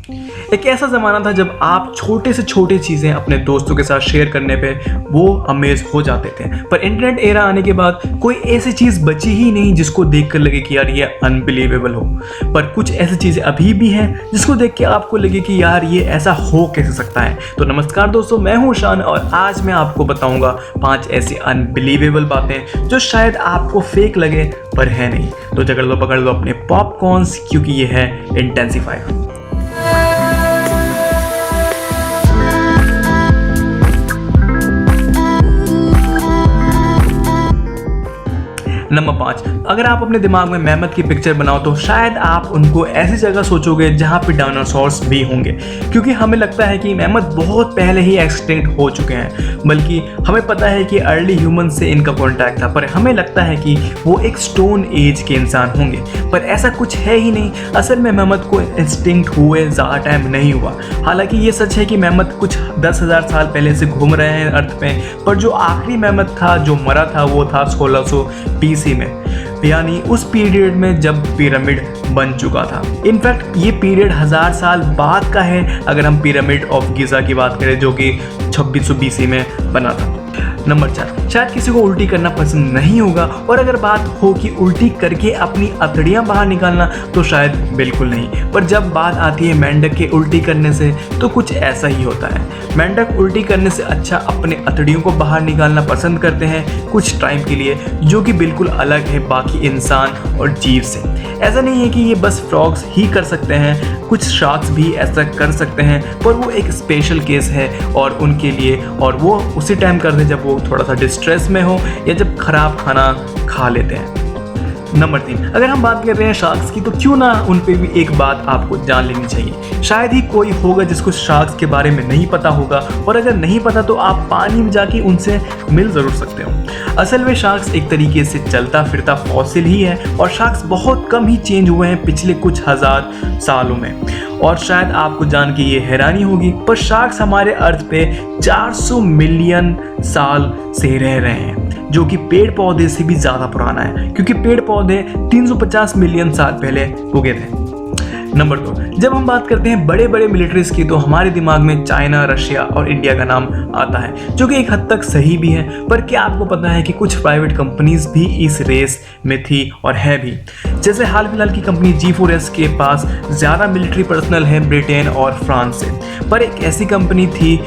एक ऐसा ज़माना था जब आप छोटे से छोटे चीज़ें अपने दोस्तों के साथ शेयर करने पे वो अमेज हो जाते थे। पर इंटरनेट एरा आने के बाद कोई ऐसी चीज़ बची ही नहीं जिसको देखकर लगे कि यार ये अनबिलीवेबल हो। पर कुछ ऐसी चीज़ें अभी भी हैं जिसको देख के आपको लगे कि यार ये ऐसा हो कैसे सकता है। तो नमस्कार दोस्तों, मैं हूँ शान और आज मैं आपको बताऊँगा 5 ऐसी अनबिलीवेबल बातें जो शायद आपको फेक लगे पर है नहीं। तो जगड़ लो पकड़ लो अपने पॉपकॉर्न्स, क्योंकि ये है इंटेंसिफायर। नंबर 5, अगर आप अपने दिमाग में मेमथ की पिक्चर बनाओ तो शायद आप उनको ऐसी जगह सोचोगे जहाँ पे डायनासोर्स भी होंगे, क्योंकि हमें लगता है कि मेमथ बहुत पहले ही एक्सटिंक्ट हो चुके हैं। बल्कि हमें पता है कि अर्ली ह्यूमन से इनका कॉन्टैक्ट था, पर हमें लगता है कि वो एक स्टोन एज के इंसान होंगे। पर ऐसा कुछ है ही नहीं। असल में मेमथ को एक्सटिंक्ट हुए ज़्यादा टाइम नहीं हुआ। हालांकि ये सच है कि मेमथ कुछ 10,000 साल पहले से घूम रहे हैं अर्थ पे, पर जो आखिरी मेमथ था जो मरा था वो था 1600 BC में, यानी उस पीरियड में जब पिरामिड बन चुका था। इनफैक्ट ये पीरियड 1000 साल बाद का है अगर हम पिरामिड ऑफ गिज़ा की बात करें जो कि 2600 BC में बना था। नंबर 4, शायद किसी को उल्टी करना पसंद नहीं होगा, और अगर बात हो कि उल्टी करके अपनी अतड़ियाँ बाहर निकालना तो शायद बिल्कुल नहीं। पर जब बात आती है मेंढक के उल्टी करने से तो कुछ ऐसा ही होता है। मेंढक उल्टी करने से अच्छा अपने अतड़ियों को बाहर निकालना पसंद करते हैं कुछ टाइम के लिए, जो कि बिल्कुल अलग है बाकी इंसान और जीव से। ऐसा नहीं है कि ये बस फ्रॉग्स ही कर सकते हैं, कुछ शार्क्स भी ऐसा कर सकते हैं, पर वो एक स्पेशल केस है और उनके लिए, और वो उसी टाइम करते हैं जब वो थोड़ा सा डिस्ट्रेस में हो या जब खराब खाना खा लेते हैं। नंबर 3, अगर हम बात कर रहे हैं शार्क्स की तो क्यों ना उन पे भी एक बात आपको जान लेनी चाहिए। शायद ही कोई होगा जिसको शार्क्स के बारे में नहीं पता होगा, और अगर नहीं पता तो आप पानी में जाके उनसे मिल ज़रूर सकते हो। असल में शार्क्स एक तरीके से चलता फिरता फॉसिल ही है, और शार्क्स बहुत कम ही चेंज हुए हैं पिछले कुछ 1000 सालों में। और शायद आपको जान के ये हैरानी होगी, पर शार्क्स हमारे अर्थ पे 400 मिलियन साल से रह रहे हैं, जो कि पेड़ पौधे से भी ज़्यादा पुराना है, क्योंकि पेड़ पौधे 350 मिलियन साल पहले उगे थे। नंबर 2, जब हम बात करते हैं बड़े बड़े मिलिट्रीज की तो हमारे दिमाग में चाइना, रशिया और इंडिया का नाम आता है, जो कि एक हद तक सही भी है। पर क्या आपको पता है कि कुछ प्राइवेट कंपनीज भी इस रेस में थी और है भी। जैसे हाल फिलहाल की कंपनी G4S के पास ज़्यादा मिलिट्री पर्सनल है ब्रिटेन और फ्रांस से। पर एक ऐसी कंपनी थी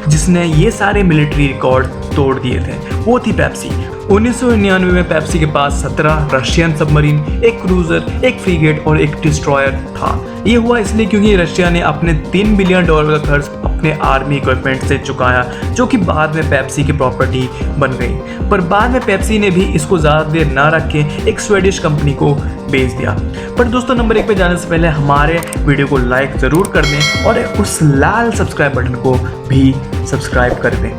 जिसने ये सारे मिलिट्री रिकॉर्ड तोड़ दिए थे, वो थी पेप्सी। 1999 में पेप्सी के पास 17 रशियन सबमरीन, एक क्रूजर, एक फ्रीगेट और एक डिस्ट्रॉयर था। ये हुआ इसलिए क्योंकि रशिया ने अपने $3 बिलियन का खर्च अपने आर्मी इक्विपमेंट से चुकाया, जो कि बाद में पेप्सी की प्रॉपर्टी बन गई। पर बाद में पेप्सी ने भी इसको ज़्यादा देर ना रख के एक स्वीडिश कंपनी को बेच दिया। पर दोस्तों, नंबर 1 पे जाने से पहले हमारे वीडियो को लाइक ज़रूर कर दें और उस लाल सब्सक्राइब बटन को भी सब्सक्राइब कर दें।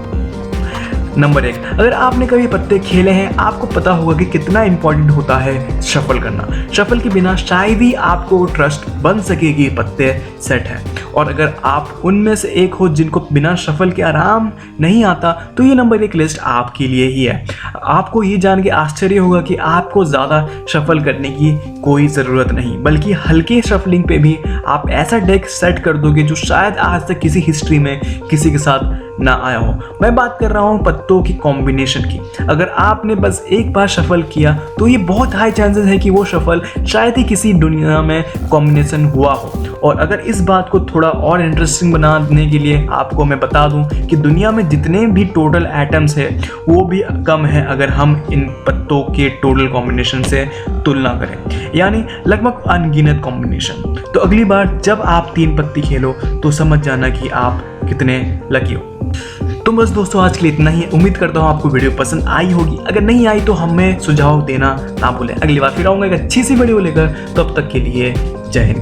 नंबर 1, अगर आपने कभी पत्ते खेले हैं आपको पता होगा कि कितना इंपॉर्टेंट होता है शफल करना। शफल के बिना शायद ही आपको ट्रस्ट बन सके कि पत्ते सेट हैं। और अगर आप उनमें से एक हो जिनको बिना शफल के आराम नहीं आता तो ये नंबर 1 लिस्ट आपके लिए ही है। आपको ये जान के आश्चर्य होगा कि आपको ज़्यादा शफल करने की कोई ज़रूरत नहीं, बल्कि हल्के शफलिंग पे भी आप ऐसा डेक सेट कर दोगे जो शायद आज तक किसी हिस्ट्री में किसी के साथ ना आया हो। मैं बात कर रहा हूँ पत्तों की कॉम्बिनेशन की। अगर आपने बस एक बार शफल किया तो ये बहुत हाई चांसेस है कि वो शफल शायद ही किसी दुनिया में कॉम्बिनेशन हुआ हो। और अगर इस बात को थोड़ा और इंटरेस्टिंग बनाने के लिए आपको मैं बता दूं कि दुनिया में जितने भी टोटल एटम्स है वो भी कम है अगर हम इन पत्तों के टोटल कॉम्बिनेशन से तुलना करें, यानी लगभग अनगिनत कॉम्बिनेशन। तो अगली बार जब आप 3 पत्ती खेलो तो समझ जाना कि आप कितने लकी हो। तो बस दोस्तों, आज के लिए इतना ही। उम्मीद करता हूँ आपको वीडियो पसंद आई होगी। अगर नहीं आई तो हमें सुझाव देना ना भूलें। अगली बार फिर आऊँगा एक अच्छी सी वीडियो लेकर, तब तक के लिए जय हिंद।